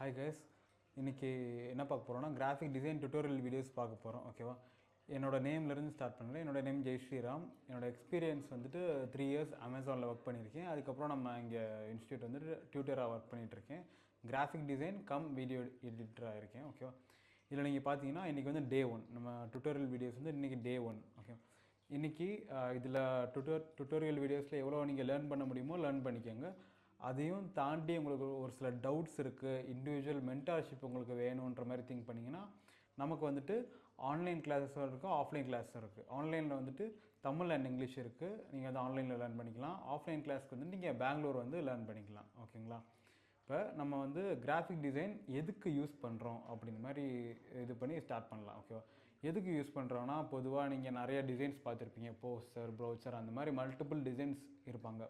Hi guys, இன்னைக்கு என்ன பார்க்க போகிறோம்னா கிராஃபிக் டிசைன் டியூட்டோரியல் வீடியோஸ் பார்க்க போகிறோம். ஓகேவா, என்னோட நேம்லேருந்து ஸ்டார்ட் பண்ணுறேன். என்னோட நேம் ஜெய் ஸ்ரீராம். என்னோட எக்ஸ்பீரியன்ஸ் வந்துட்டு 3 இயர்ஸ் அமேசானில் ஒர்க் பண்ணியிருக்கேன். அதுக்கப்புறம் நம்ம இங்கே இன்ஸ்டியூட் வந்துட்டு டியூட்டராக ஒர்க் பண்ணிகிட்ருக்கேன். கிராஃபிக் டிசைன் கம் வீடியோ எடிட்டராக இருக்கேன். ஓகேவா, இதில் நீங்கள் பார்த்தீங்கன்னா இன்றைக்கி வந்து டே 1. நம்ம டியூட்டோரியல் வீடியோஸ் வந்து இன்றைக்கி டே 1. ஓகே, இன்றைக்கி இதில் டியூட்டோரியல் வீடியோஸில் எவ்வளோ நீங்கள் லேர்ன் பண்ண முடியுமோ லேர்ன் பண்ணிக்கோங்க. அதையும் தாண்டி உங்களுக்கு ஒரு சில டவுட்ஸ் இருக்குது, இண்டிவிஜுவல் மென்டார்ஷிப் உங்களுக்கு வேணுன்ற மாதிரி திங்க் பண்ணிங்கன்னா நமக்கு வந்துட்டு ஆன்லைன் கிளாஸஸும் இருக்குது, ஆஃப்லைன் கிளாஸும் இருக்குது. ஆன்லைனில் வந்துட்டு தமிழ் அண்ட் இங்கிலீஷ் இருக்குது, நீங்கள் வந்து ஆன்லைனில் லேர்ன் பண்ணிக்கலாம். ஆஃப்லைன் கிளாஸ்க்கு வந்து நீங்கள் பெங்களூர் வந்து லேர்ன் பண்ணிக்கலாம். ஓகேங்களா, இப்போ நம்ம வந்து கிராஃபிக் டிசைன் எதுக்கு யூஸ் பண்ணுறோம் அப்படின்ற மாதிரி இது பண்ணி ஸ்டார்ட் பண்ணலாம். ஓகேவா, எதுக்கு யூஸ் பண்ணுறோன்னா பொதுவாக நீங்கள் நிறைய டிசைன்ஸ் பார்த்துருப்பீங்க, போஸ்டர், ப்ரௌச்சர், அந்த மாதிரி மல்டிபிள் டிசைன்ஸ் இருப்பாங்க.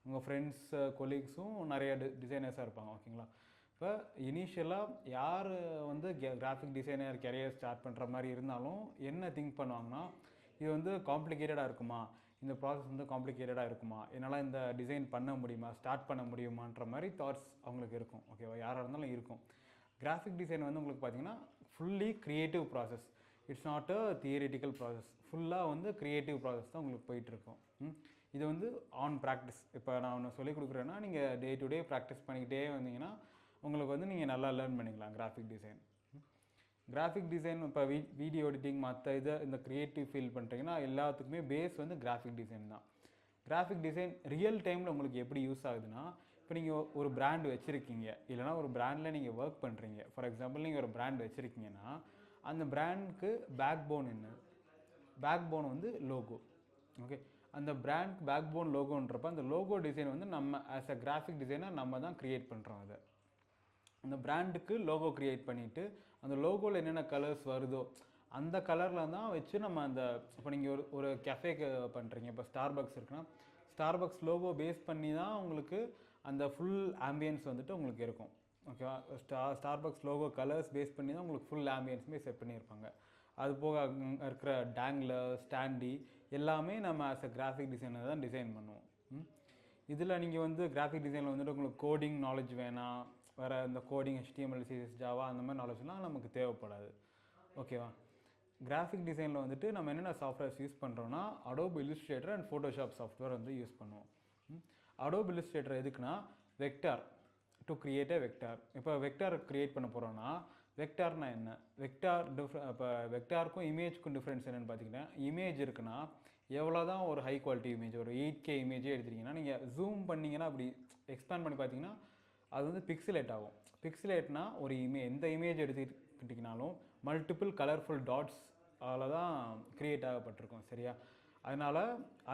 உங்கள் ஃப்ரெண்ட்ஸ் கொலீக்ஸும் நிறைய டிசைனர்ஸாக இருப்பாங்க. ஓகேங்களா, இப்போ இனிஷியலாக யார் வந்து கிராஃபிக் டிசைனர் கெரியர் ஸ்டார்ட் பண்ணுற மாதிரி இருந்தாலும் என்ன திங்க் பண்ணுவாங்கன்னா, இது வந்து காம்ப்ளிகேட்டடாக இருக்குமா, இந்த ப்ராசஸ் வந்து காம்ப்ளிகேட்டடாக இருக்குமா, என்னால் இந்த டிசைன் பண்ண முடியுமா, ஸ்டார்ட் பண்ண முடியுமான்ற மாதிரி தாட்ஸ் அவங்களுக்கு இருக்கும். ஓகேவா, யாராக இருந்தாலும் இருக்கும். கிராஃபிக் டிசைன் வந்து உங்களுக்கு பார்த்தீங்கன்னா fully creative process. It's not a theoretical process. ஃபுல்லாக வந்து க்ரியேட்டிவ் ப்ராசஸ் தான் உங்களுக்கு போயிட்டுருக்கும். இது வந்து ஆன் ப்ராக்டிஸ். இப்போ நான் ஒன்று சொல்லிக் கொடுக்குறேன்னா நீங்கள் டே டு டே ப்ராக்டிஸ் பண்ணிக்கிட்டே வந்தீங்கன்னா உங்களுக்கு வந்து நீங்கள் நல்லா லேர்ன் பண்ணிக்கலாம் கிராஃபிக் டிசைன். கிராஃபிக் டிசைன் இப்போ வீடியோ எடிட்டிங் மற்ற இதை இந்த க்ரியேட்டிவ் ஃபீல் பண்ணுறீங்கன்னா எல்லாத்துக்குமே பேஸ் வந்து கிராஃபிக் டிசைன் தான். கிராஃபிக் டிசைன் ரியல் டைமில் உங்களுக்கு எப்படி யூஸ் ஆகுதுன்னா, இப்போ நீங்கள் ஒரு பிராண்ட் வச்சுருக்கீங்க, இல்லைனா ஒரு பிராண்டில் நீங்கள் ஒர்க் பண்ணுறீங்க. ஃபார் எக்ஸாம்பிள் நீங்கள் ஒரு பிராண்ட் வச்சுருக்கீங்கன்னா அந்த பிராண்டுக்கு பேக் போன் என்ன? பேக் போன் வந்து லோகோ. ஓகே, அந்த பிராண்ட் பேக் போன் லோகோன்றப்ப அந்த லோகோ டிசைன் வந்து நம்ம ஆஸ் அ கிராஃபிக் டிசைனர் நம்ம தான் க்ரியேட் பண்ணுறோம். அதை அந்த பிராண்டுக்கு லோகோ க்ரியேட் பண்ணிவிட்டு அந்த லோகோவில் என்னென்ன கலர்ஸ் வருதோ அந்த கலரில் தான் வச்சு நம்ம அந்த இப்போ நீங்கள் ஒரு கெஃபேக்கு பண்ணுறீங்க, இப்போ ஸ்டார்பக்ஸ் இருக்குன்னா ஸ்டார்பக்ஸ் லோகோ பேஸ் பண்ணி தான் உங்களுக்கு அந்த ஃபுல் ஆம்பியன்ஸ் வந்துட்டு உங்களுக்கு இருக்கும். ஓகேவா, ஸ்டார்பக்ஸ் லோகோ கலர்ஸ் பேஸ் பண்ணி தான் உங்களுக்கு ஃபுல் ஆம்பியன்ஸுமே செட் பண்ணியிருப்பாங்க. அது போக இருக்கிற டேங்லர், ஸ்டாண்டி எல்லாமே நம்ம ஆஸ் அ கிராஃபிக் டிசைனர் தான் டிசைன் பண்ணுவோம். இதில் நீங்கள் வந்து கிராஃபிக் டிசைனில் வந்துட்டு உங்களுக்கு கோடிங் நாலேஜ் வேணாம், வேறு இந்த கோடிங் HTML, CSS, ஜாவா அந்த மாதிரி நாலேஜ்லாம் நமக்கு தேவைப்படாது. ஓகேவா, கிராஃபிக் டிசைனில் வந்துட்டு நம்ம என்னென்ன சாஃப்ட்வேர்ஸ் யூஸ் பண்ணுறோன்னா Adobe Illustrator and Photoshop software வந்து யூஸ் பண்ணுவோம். அடோப் இல்லுஸ்ட்ரேட்டர் எதுக்குன்னா vector to create a vector. இப்போ வெக்டார் க்ரியேட் பண்ண போகிறோன்னா வெக்டார்னா என்ன, வெக்டார் இப்போ வெக்டாருக்கும் இமேஜுக்கும் டிஃப்ரென்ஸ் என்னென்னு பார்த்தீங்கன்னா, இமேஜ் இருக்குன்னா எவ்வளோ தான் ஒரு ஹை குவாலிட்டி இமேஜ், ஒரு 8K இமேஜே எடுத்துட்டிங்கன்னா நீங்கள் ஜூம் பண்ணிங்கன்னா அப்படி எக்ஸ்பேண்ட் பண்ணி பார்த்தீங்கன்னா அது வந்து பிக்சலேட் ஆகும். பிக்சலேட்னா ஒரு எந்த இமேஜ் எடுத்துக்கிட்டிங்கனாலும் மல்டிபிள் கலர்ஃபுல் டாட்ஸ் அதில் தான் க்ரியேட் ஆகப்பட்டிருக்கும். சரியா, அதனால்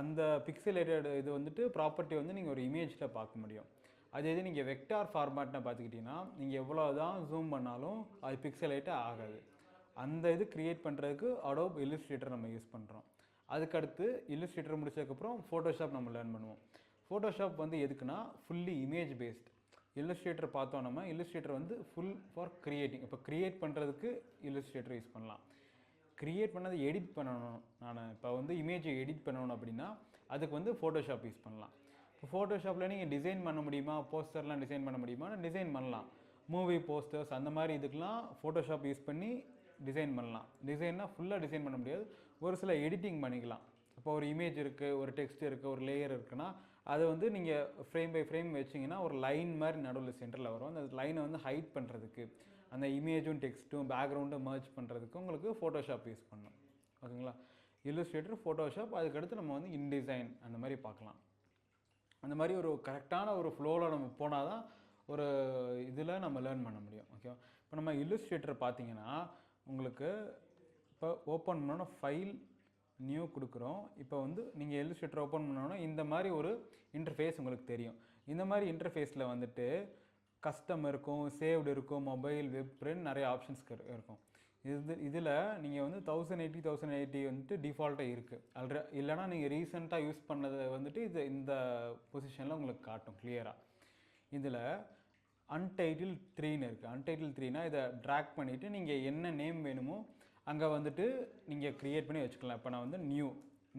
அந்த பிக்சலேட்டட் இது வந்துட்டு ப்ராப்பர்ட்டி வந்து நீங்கள் ஒரு இமேஜில் பார்க்க முடியும். அது எது நீங்கள் வெக்டார் ஃபார்மேட்னு பார்த்துக்கிட்டிங்கன்னா நீங்கள் எவ்வளோ தான் ஜூம் பண்ணாலும் அது பிக்சலேட்டே ஆகாது. அந்த இது க்ரியேட் பண்ணுறதுக்கு அடோப் இல்லுஸ்ட்ரேட்டர் நம்ம யூஸ் பண்ணுறோம். அதுக்கடுத்து இல்லுஸ்ட்ரேட்டர் முடிச்சதுக்கப்புறம் ஃபோட்டோஷாப் நம்ம லேர்ன் பண்ணுவோம். ஃபோட்டோஷாப் வந்து எதுக்குன்னா ஃபுல்லி இமேஜ் பேஸ்ட். இல்லுஸ்ட்ரேட்டர் பார்த்தோம், நம்ம இல்லுஸ்ட்ரேட்டர் வந்து ஃபுல் ஃபார் க்ரியேட்டிங். இப்போ க்ரியேட் பண்ணுறதுக்கு இல்லுஸ்ட்ரேட்டர் யூஸ் பண்ணலாம். க்ரியேட் பண்ணதை எடிட் பண்ணணும், நான் இப்போ வந்து இமேஜை எடிட் பண்ணணும் அப்படின்னா அதுக்கு வந்து ஃபோட்டோஷாப் யூஸ் பண்ணலாம். இப்போ ஃபோட்டோஷாப்பில் நீங்கள் டிசைன் பண்ண முடியுமா, போஸ்டர்லாம் டிசைன் பண்ண முடியுமா, டிசைன் பண்ணலாம். மூவி போஸ்டர்ஸ் அந்த மாதிரி இதுக்கெலாம் ஃபோட்டோஷாப் யூஸ் பண்ணி டிசைன் பண்ணலாம். டிசைன்னா ஃபுல்லாக டிசைன் பண்ண முடியாது, ஒரு சில எடிட்டிங் பண்ணிக்கலாம். இப்போ ஒரு இமேஜ் இருக்குது, ஒரு டெக்ஸ்ட் இருக்குது, ஒரு லேயர் இருக்குன்னா அதை வந்து நீங்கள் ஃப்ரேம் பை ஃப்ரேம் வச்சிங்கன்னா ஒரு லைன் மாதிரி நடுவில் சென்டரில் வரும். அந்த லைனை வந்து ஹைட் பண்ணுறதுக்கு, அந்த இமேஜும் டெக்ஸ்ட்டும் பேக்ரவுண்டும் மர்ஜ் பண்ணுறதுக்கு உங்களுக்கு ஃபோட்டோஷாப் யூஸ் பண்ணணும். ஓகேங்களா, இல்லுஸ்ட்ரேட்டர், ஃபோட்டோஷாப், அதுக்கடுத்து நம்ம வந்து இன்டிசைன் அந்த மாதிரி பார்க்கலாம். அந்த மாதிரி ஒரு கரெக்டான ஒரு ஃப்ளோவில் நம்ம போனால் தான் ஒரு இதில் நம்ம லேர்ன் பண்ண முடியும். ஓகேவா, இப்போ நம்ம இல்லுஸ்ட்ரேட்டர் பார்த்தீங்கன்னா உங்களுக்கு இப்போ ஓப்பன் பண்ணோன்னா ஃபைல் நியூ கொடுக்குறோம். இப்போ வந்து நீங்கள் இல்லுஸ்ட்ரேட்டர் ஓப்பன் பண்ணோன்னா இந்த மாதிரி ஒரு இன்டர்ஃபேஸ் உங்களுக்கு தெரியும். இந்த மாதிரி இன்டர்ஃபேஸில் வந்துட்டு கஸ்டம் இருக்கும், சேவ்டு இருக்கும், மொபைல், வெப் பிரிண்ட் நிறைய ஆப்ஷன்ஸ் இருக்கும். இதில் நீங்கள் வந்து 1080 வந்துட்டு டிஃபால்ட்டாக இருக்குது. இல்லைனா நீங்கள் ரீசெண்டாக யூஸ் பண்ணதை வந்துட்டு இந்த பொசிஷனில் உங்களுக்கு காட்டும் கிளியராக. இதில் அன்டைட்டில் 3ன்னு இருக்குது. அன்டைட்டில் 3னா இதை ட்ராக் பண்ணிவிட்டு நீங்கள் என்ன நேம் வேணுமோ அங்கே வந்துட்டு நீங்கள் க்ரியேட் பண்ணி வச்சுக்கலாம். இப்போ நான் வந்து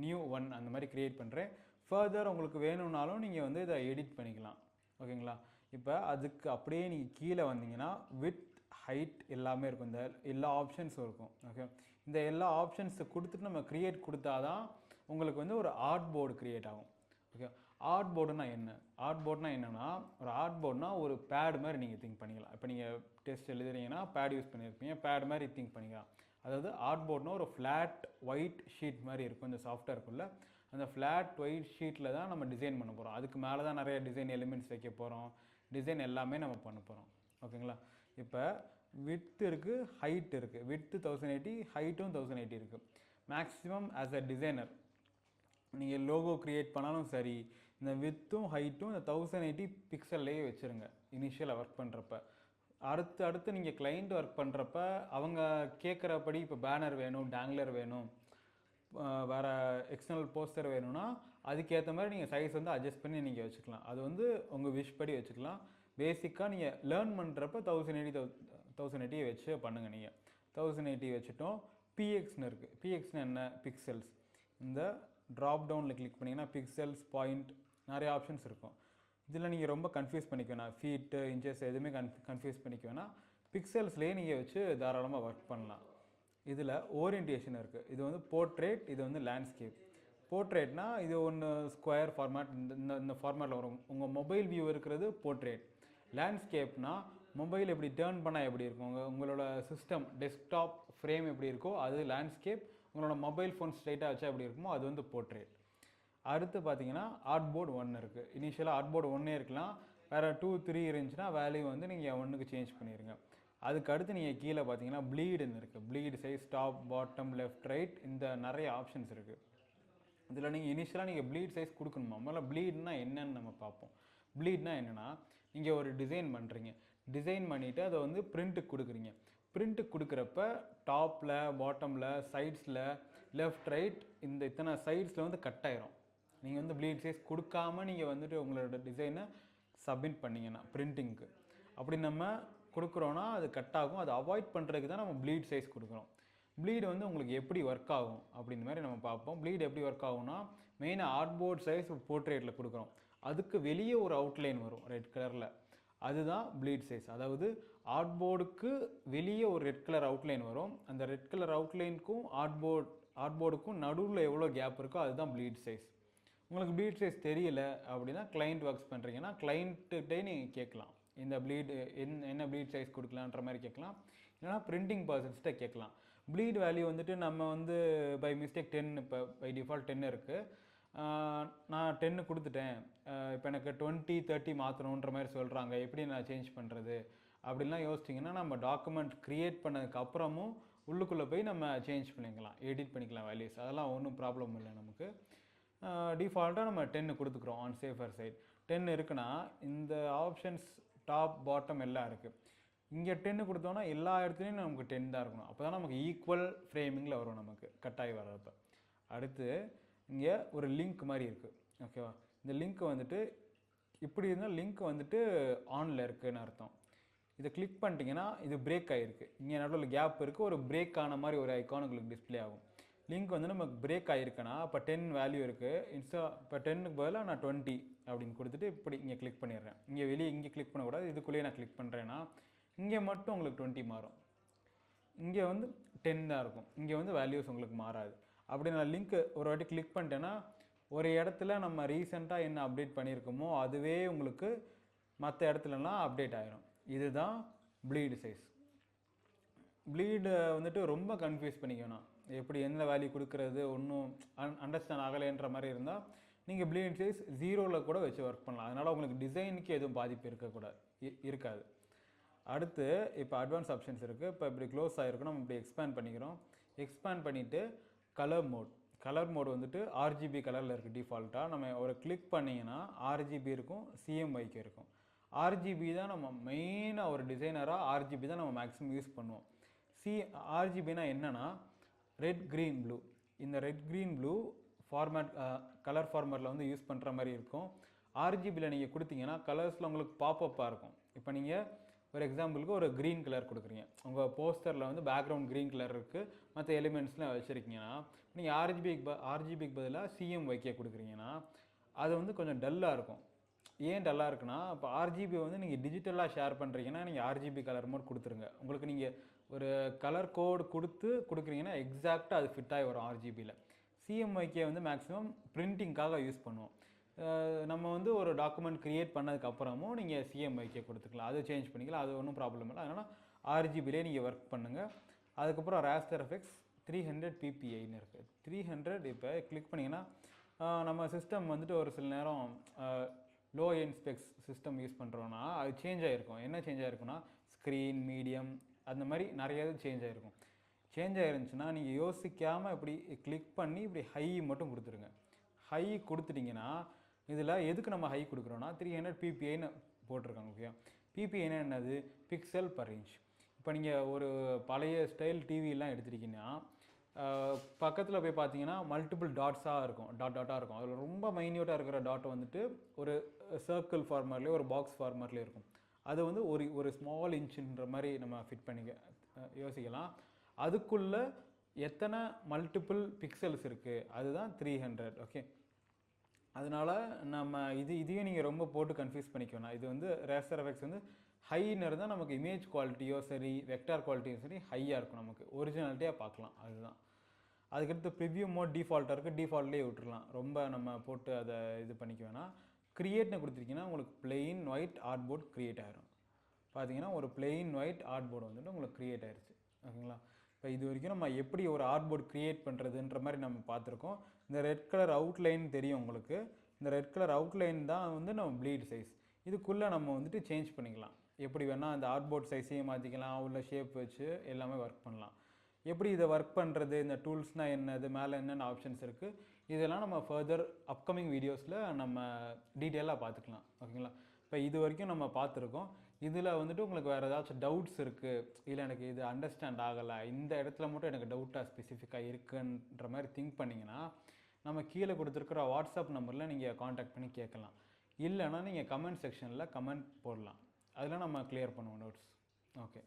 நியூ 1 அந்த மாதிரி க்ரியேட் பண்ணுறேன். ஃபர்தர் உங்களுக்கு வேணும்னாலும் நீங்கள் வந்து இதை எடிட் பண்ணிக்கலாம். ஓகேங்களா, இப்போ அதுக்கு அப்படியே நீங்கள் கீழே வந்தீங்கன்னா வித் ஹைட் எல்லாமே இருக்கும், இந்த எல்லா ஆப்ஷன்ஸும் இருக்கும். ஓகே, இந்த எல்லா ஆப்ஷன்ஸை கொடுத்துட்டு நம்ம க்ரியேட் கொடுத்தா தான் உங்களுக்கு வந்து ஒரு ஆர்ட் போர்டு க்ரியேட் ஆகும். ஓகே, ஆர்ட் போர்டுனா என்ன? ஆர்ட் போர்டுனா என்னென்னா, ஒரு ஆர்ட் போர்டுனா ஒரு பேட் மாதிரி நீங்கள் திங்க் பண்ணிக்கலாம். இப்போ நீங்கள் டெஸ்ட் எழுதுறீங்கன்னா பேட் யூஸ் பண்ணியிருப்பீங்க, பேட் மாதிரி திங்க் பண்ணிக்கலாம். அதாவது ஆர்ட் போர்டுனா ஒரு ஃப்ளாட் ஒயிட் ஷீட் மாதிரி இருக்கும் இந்த சாஃப்ட்வேருக்குள்ளே. அந்த ஃப்ளாட் ஒயிட் ஷீட்டில் தான் நம்ம டிசைன் பண்ண போகிறோம். அதுக்கு மேலே தான் நிறைய டிசைன் எலிமெண்ட்ஸ் வைக்க போகிறோம், டிசைன் எல்லாமே நம்ம பண்ண போகிறோம். ஓகேங்களா? இப்போ விட்த் இருக்குது, ஹைட் இருக்குது. விட்த்து 1080, ஹைட்டும் 1080 இருக்குது. மேக்ஸிமம் ஆஸ் அ டிசைனர் நீங்கள் லோகோ க்ரியேட் பண்ணாலும் சரி, இந்த வித்தும் ஹைட்டும் இந்த 1080 பிக்சல்லையே வச்சுருங்க இனிஷியலாக ஒர்க் பண்ணுறப்ப. அடுத்து நீங்கள் கிளைண்ட் ஒர்க் பண்ணுறப்ப அவங்க கேட்குறபடி இப்போ பேனர் வேணும், டேங்லர் வேணும், வேறு எக்ஸ்டர்னல் போஸ்டர் வேணும்னா அதுக்கேற்ற மாதிரி நீங்கள் சைஸ் வந்து அட்ஜஸ்ட் பண்ணி நீங்கள் வச்சுக்கலாம். அது வந்து உங்கள் விஷ் படி வச்சுக்கலாம். பேசிக்காக நீங்கள் லேர்ன் பண்ணுறப்ப 1080 வச்சு பண்ணுங்கள். நீங்கள் 1080 வச்சுட்டோம். பிஎக்ஸ்னு இருக்குது. பிஎக்ஸ்னு என்ன? பிக்சல்ஸ். இந்த ட்ராப் டவுனில் கிளிக் பண்ணிங்கன்னா பிக்சல்ஸ், பாயிண்ட், நிறைய ஆப்ஷன்ஸ் இருக்கும். இதில் நீங்கள் ரொம்ப கன்ஃபியூஸ் பண்ணிக்க வேணாம், ஃபீட்டு, இன்ச்சஸ் எதுவுமே கன்ஃபியூஸ் பண்ணிக்க வேணாம். பிக்சல்ஸ்லேயே நீங்கள் வச்சு தாராளமாக ஒர்க் பண்ணலாம். இதில் ஓரியன்டேஷன் இருக்குது. இது வந்து போர்ட்ரேட், இது வந்து லேண்ட்ஸ்கேப். போர்ட்ரேட்னா இது ஒன்று ஸ்கொயர் ஃபார்மேட், இந்த ஃபார்மேட்டில் வரும். உங்கள் மொபைல் வியூ இருக்கிறது போர்ட்ரேட். லேண்ட்ஸ்கேப்னா மொபைல் எப்படி டேர்ன் பண்ணால் எப்படி இருக்கும், உங்களோட சிஸ்டம் டெஸ்க்டாப் ஃப்ரேம் எப்படி இருக்கோ அது லேண்ட்ஸ்கேப். உங்களோட மொபைல் ஃபோன் ஸ்ட்ரைட்டாக வச்சா எப்படி இருக்குமோ அது வந்து போர்ட்ரேட். அடுத்து பார்த்தீங்கன்னா ஆர்ட் போர்டு 1 இருக்குது. இனிஷியலாக ஆர்ட் போர்டு 1 இருக்கலாம், வேறு 2, 3 இருந்துச்சுன்னா வேல்யூ வந்து நீங்கள் 1க்கு சேஞ்ச் பண்ணிடுங்க. அதுக்கு அடுத்து நீங்கள் கீழே பார்த்தீங்கன்னா ப்ளீடுன்னு இருக்குது. Bleed size, top, bottom, left, right, இந்த நிறைய ஆப்ஷன்ஸ் இருக்குது. இதில் நீங்கள் இனிஷியலாக நீங்கள் ப்ளீட் சைஸ் கொடுக்கணுமா? முதல்ல ப்ளீட்னா என்னன்னு நம்ம பார்ப்போம். ப்ளீட்னா என்னென்னா, நீங்கள் ஒரு டிசைன் பண்ணுறீங்க, டிசைன் பண்ணிவிட்டு அதை வந்து பிரிண்ட்டுக்கு கொடுக்குறீங்க. பிரிண்ட்டுக்கு கொடுக்குறப்ப டாப்பில், பாட்டமில், சைட்ஸில், லெஃப்ட், ரைட், இந்த இத்தனை சைட்ஸில் வந்து கட் ஆயிரும். நீங்கள் வந்து ப்ளீட் சைஸ் கொடுக்காம நீங்கள் வந்துட்டு உங்களோட டிசைனை சப்மிட் பண்ணிங்கன்னா பிரிண்டிங்க்கு, அப்படி நம்ம கொடுக்குறோன்னா அது கட் ஆகும். அதை அவாய்ட் பண்ணுறதுக்கு தான் நம்ம ப்ளீட் சைஸ் கொடுக்குறோம். ப்ளீடு வந்து உங்களுக்கு எப்படி ஒர்க் ஆகும் அப்படின்ற மாதிரி நம்ம பார்ப்போம். ப்ளீடு எப்படி ஒர்க் ஆகும்னா, மெயினாக ஆர்ட் போர்ட் சைஸ் போர்ட்ரேட்டில் கொடுக்குறோம், அதுக்கு வெளியே ஒரு அவுட்லைன் வரும் ரெட் கலரில், அதுதான் ப்ளீட் சைஸ். அதாவது ஆர்ட் போர்டுக்கு வெளியே ஒரு ரெட் கலர் அவுட்லைன் வரும், அந்த ரெட் கலர் அவுட்லைனுக்கும் ஆர்ட் போர்டுக்கும் நடுவில் எவ்வளோ கேப் இருக்கோ அதுதான் ப்ளீட் சைஸ். உங்களுக்கு ப்ளீட் சைஸ் தெரியல அப்படின்னா கிளைண்ட் ஒர்க்ஸ் பண்ணுறீங்கன்னா கிளைண்ட்டுகிட்டே நீங்கள் கேட்கலாம், இந்த ப்ளீடு என்ன ப்ளீட் சைஸ் கொடுக்கலான்ற மாதிரி கேட்கலாம். இல்லைனா பிரிண்டிங் பர்சன்ஸ்கிட்ட கேட்கலாம். ப்ளீட் வேல்யூ வந்துட்டு நம்ம வந்து பை மிஸ்டேக் 10, இப்போ பை டிஃபால்ட் 10 இருக்குது, நான் 10 கொடுத்துட்டேன், இப்போ எனக்கு 20, 30 மாற்றணுன்ற மாதிரி சொல்கிறாங்க, எப்படி நான் சேஞ்ச் பண்ணுறது அப்படின்லாம் யோசிச்சிங்கன்னா நம்ம டாக்குமெண்ட் க்ரியேட் பண்ணதுக்கு அப்புறமும் உள்ளுக்குள்ளே போய் நம்ம சேஞ்ச் பண்ணிக்கலாம், எடிட் பண்ணிக்கலாம் வேல்யூஸ். அதெல்லாம் ஒன்றும் ப்ராப்ளம் இல்லை நமக்கு. டிஃபால்ட்டாக நம்ம 10 கொடுத்துக்குறோம் ஆன் சேஃபர் சைட். 10 இருக்குன்னா இந்த ஆப்ஷன்ஸ் டாப், பாட்டம் எல்லாம் இருக்குது. இங்கே 10 கொடுத்தோன்னா எல்லா இடத்துலையும் நமக்கு 10 தான் இருக்கணும். அப்போ தான் நமக்கு ஈக்குவல் ஃப்ரேமிங்கில் வரும், நமக்கு கட்டாயி வர்றப்ப. அடுத்து இங்கே ஒரு லிங்க் மாதிரி இருக்குது. ஓகேவா? இந்த லிங்க் வந்துட்டு இப்படி இருந்தால் லிங்க் வந்துட்டு ஆனில் இருக்குதுன்னு அர்த்தம். இதை கிளிக் பண்ணிட்டீங்கன்னா இது பிரேக் ஆகிருக்கு, இங்கே நடுவில் கேப் இருக்குது, ஒரு பிரேக் ஆன மாதிரி ஒரு ஐக்கான் உங்களுக்கு டிஸ்பிளே ஆகும். லிங்க் வந்து நமக்கு பிரேக் ஆகிருக்குன்னா அப்போ 10 வேல்யூ இருக்குது, இப்போ 10க்கு பதிலாக நான் 20 அப்படின்னு கொடுத்துட்டு இப்படி இங்கே கிளிக் பண்ணிடுறேன். இங்கே வெளியே இங்கே கிளிக் பண்ணக்கூடாது, இதுக்குள்ளேயே நான் கிளிக் பண்ணுறேன்னா இங்கே மட்டும் உங்களுக்கு 20 மாறும், இங்கே வந்து 10 தான் இருக்கும், இங்கே வந்து வேல்யூஸ் உங்களுக்கு மாறாது. அப்படி நான் லிங்க்கு ஒரு வாட்டி கிளிக் பண்ணிட்டேன்னா ஒரு இடத்துல நம்ம ரீசெண்டாக என்ன அப்டேட் பண்ணியிருக்கோமோ அதுவே உங்களுக்கு மற்ற இடத்துலலாம் அப்டேட் ஆகிடும். இதுதான் ப்ளீடு சைஸ். ப்ளீடை வந்துட்டு ரொம்ப கன்ஃபியூஸ் பண்ணிக்கணும், எப்படி எந்த வேல்யூ கொடுக்குறது ஒன்றும் அண்டர்ஸ்டாண்ட் ஆகலைன்ற மாதிரி இருந்தால் நீங்கள் ப்ளீட் சைஸ் 0ல் கூட வச்சு ஒர்க் பண்ணலாம். அதனால் உங்களுக்கு டிசைனுக்கு எதுவும் பாதிப்பு இருக்காது. அடுத்து இப்போ அட்வான்ஸ் ஆப்ஷன்ஸ் இருக்குது. இப்போ இப்படி க்ளோஸ் ஆகிருக்கும், நம்ம இப்படி எக்ஸ்பேண்ட் பண்ணிக்கிறோம். எக்ஸ்பேண்ட் பண்ணிவிட்டு கலர் மோட் வந்துட்டு ஆர்ஜிபி கலரில் இருக்குது டிஃபால்ட்டாக. நம்ம ஒரு கிளிக் பண்ணிங்கன்னா ஆர்ஜிபி இருக்கும், சிஎம்ஒய்க்கு இருக்கும். ஆர்ஜிபி தான் நம்ம மெயினாக ஒரு டிசைனராக ஆர்ஜிபி தான் நம்ம மேக்ஸிமம் யூஸ் பண்ணுவோம். ஆர்ஜிபினா என்னென்னா ரெட், க்ரீன், ப்ளூ. இந்த red, green, blue format colour ஃபார்மேட்டில் வந்து யூஸ் பண்ணுற மாதிரி இருக்கும். ஆர்ஜிபியில் நீங்கள் கொடுத்தீங்கன்னா கலர்ஸில் உங்களுக்கு பாப்பப்பாக இருக்கும். இப்போ நீங்கள் ஒரு எக்ஸாம்பிளுக்கு ஒரு க்ரீன் கலர் கொடுக்குறீங்க, உங்கள் போஸ்டரில் வந்து பேக்ரவுண்ட் க்ரீன் கலர் இருக்குது, மற்ற எலிமெண்ட்ஸ்லாம் வச்சுருக்கீங்கன்னா நீங்கள் ஆர்ஜிபிக்கு பதிலாக சிஎம்ஒய்க்கே கொடுக்குறீங்கன்னா அது வந்து கொஞ்சம் டல்லாக இருக்கும். ஏன் டல்லாக இருக்குன்னா, இப்போ ஆர்ஜிபி வந்து நீங்கள் டிஜிட்டலாக ஷேர் பண்ணுறீங்கன்னா, நீங்கள் ஆர்ஜிபி கலர் மோட் கொடுத்துருங்க. உங்களுக்கு நீங்கள் ஒரு கலர் கோடு கொடுக்குறீங்கன்னா எக்ஸாக்டாக அது ஃபிட் ஆகி வரும் ஆர்ஜிபியில். சிஎம்ஒய்கே வந்து மேக்ஸிமம் பிரிண்டிங்காக யூஸ் பண்ணுவோம். நம்ம வந்து ஒரு டாக்குமெண்ட் க்ரியேட் பண்ணதுக்கப்புறமும் நீங்கள் சிஎம்ஒய்கே கொடுத்துக்கலாம். அது சேஞ்ச் பண்ணிக்கலாம், அது ஒன்றும் ப்ராப்ளம் இல்லை. அதனால் ஆர்ஜிபிலே நீங்கள் ஒர்க் பண்ணுங்கள். அதுக்கப்புறம் ராஸ்டர் எஃபெக்ட்ஸ் 300 PPIன்னு இருக்குது. 300 இப்போ கிளிக் பண்ணிங்கன்னா நம்ம சிஸ்டம் வந்துட்டு ஒரு சில நேரம் low end specs system use பண்ணுறோன்னா அது சேஞ்ச் ஆகிருக்கும். என்ன சேஞ்ச் ஆகிருக்குன்னா ஸ்க்ரீன், மீடியம் அந்த மாதிரி நிறைய இது சேஞ்ச் ஆகிருக்கும். சேஞ்ச் ஆகிருந்துச்சுன்னா நீங்கள் யோசிக்காமல் இப்படி கிளிக் பண்ணி இப்படி ஹை மட்டும் கொடுத்துருங்க. ஹை கொடுத்துட்டிங்கன்னா இதில் எதுக்கு நம்ம ஹை கொடுக்குறோன்னா 300 PPIன்னு போட்டிருக்காங்க. ஓகே, பிபிஐனா என்னது? Pixel per inch. இப்போ நீங்கள் ஒரு பழைய ஸ்டைல் டிவிலாம் எடுத்துட்டிங்கன்னா பக்கத்தில் போய் பார்த்தீங்கன்னா மல்டிபிள் டாட்ஸாக இருக்கும், டாட்டாக இருக்கும். அதில் ரொம்ப மைன்யூட்டாக இருக்கிற டாட் வந்துட்டு ஒரு சர்க்கிள் ஃபார்மர்லேயே ஒரு பாக்ஸ் ஃபார்மர்லேயே இருக்கும். அது வந்து ஒரு ஸ்மால் இன்ச்சுன்ற மாதிரி நம்ம ஃபிட் பண்ணிக்க யோசிக்கலாம். அதுக்குள்ளே எத்தனை மல்டிபிள் பிக்சல்ஸ் இருக்குது அதுதான் 300. ஓகே, அதனால் நம்ம இதையும் நீங்கள் ரொம்ப போட்டு கன்ஃபியூஸ் பண்ணிக்கணும். இது வந்து ராஸ்டர் எஃபெக்ட்ஸ் வந்து ஹைன்னு இருந்தால் நமக்கு இமேஜ் குவாலிட்டியோ சரி, வெக்டார் குவாலிட்டியோ சரி ஹையாக இருக்கும், நமக்கு ஒரிஜினாலிட்டியாக பார்க்கலாம். அதுதான். அதுக்கடுத்து ப்ரிவ்யூ மோட் டிஃபால்ட்டாக இருக்குது, டிஃபால்ட்லேயே விட்டுருலாம். ரொம்ப நம்ம போட்டு அதை இது பண்ணிக்க வேணாம். க்ரியேட்னு கொடுத்துருக்கீங்கன்னா உங்களுக்கு பிளெயின் ஒயிட் ஆர்ட்போர்ட் க்ரியேட் ஆகிரும். பார்த்தீங்கன்னா ஒரு பிளெயின் ஒயிட் ஆர்ட்போர்டு வந்துட்டு உங்களுக்கு க்ரியேட் ஆயிடுச்சு. ஓகேங்களா? இப்போ இது வரைக்கும் நம்ம எப்படி ஒரு ஆர்ட்போர்ட் க்ரியேட் பண்ணுறதுன்ற மாதிரி நம்ம பார்த்துருக்கோம். இந்த ரெட் கலர் அவுட்லைன் தெரியும் உங்களுக்கு. இந்த ரெட் கலர் அவுட்லைன் தான் வந்து நம்ம ப்ளீட் சைஸ். இதுக்குள்ளே நம்ம வந்துட்டு சேஞ்ச் பண்ணிக்கலாம். எப்படி வேணால் அந்த ஆர்ட்போர்ட் சைஸையும் மாற்றிக்கலாம், உள்ள ஷேப் வச்சு எல்லாமே ஒர்க் பண்ணலாம். எப்படி இதை ஒர்க் பண்ணுறது, இந்த டூல்ஸ்னால் என்னது, மேலே என்னென்ன ஆப்ஷன்ஸ் இருக்குது, இதெல்லாம் நம்ம ஃபர்தர் அப்கமிங் வீடியோஸில் நம்ம டீட்டெயிலாக பார்த்துக்கலாம். ஓகேங்களா? இப்போ இது வரைக்கும் நம்ம பார்த்துருக்கோம். இதில் வந்துட்டு உங்களுக்கு வேறு ஏதாச்சும் டவுட்ஸ் இருக்குது, இல்லை எனக்கு இது அண்டர்ஸ்டாண்ட் ஆகலை, இந்த இடத்துல மட்டும் எனக்கு டவுட்டாக ஸ்பெசிஃபிக்காக இருக்குன்ற மாதிரி திங்க் பண்ணிங்கன்னா நம்ம கீழே கொடுத்துருக்குற வாட்ஸ்அப் நம்பரில் நீங்கள் காண்டாக்ட் பண்ணி கேட்கலாம். இல்லைனா நீங்கள் கமெண்ட் செக்ஷனில் கமெண்ட் போடலாம். அதெல்லாம் நம்ம கிளியர் பண்ணுவோம் டவுட்ஸ். ஓகே.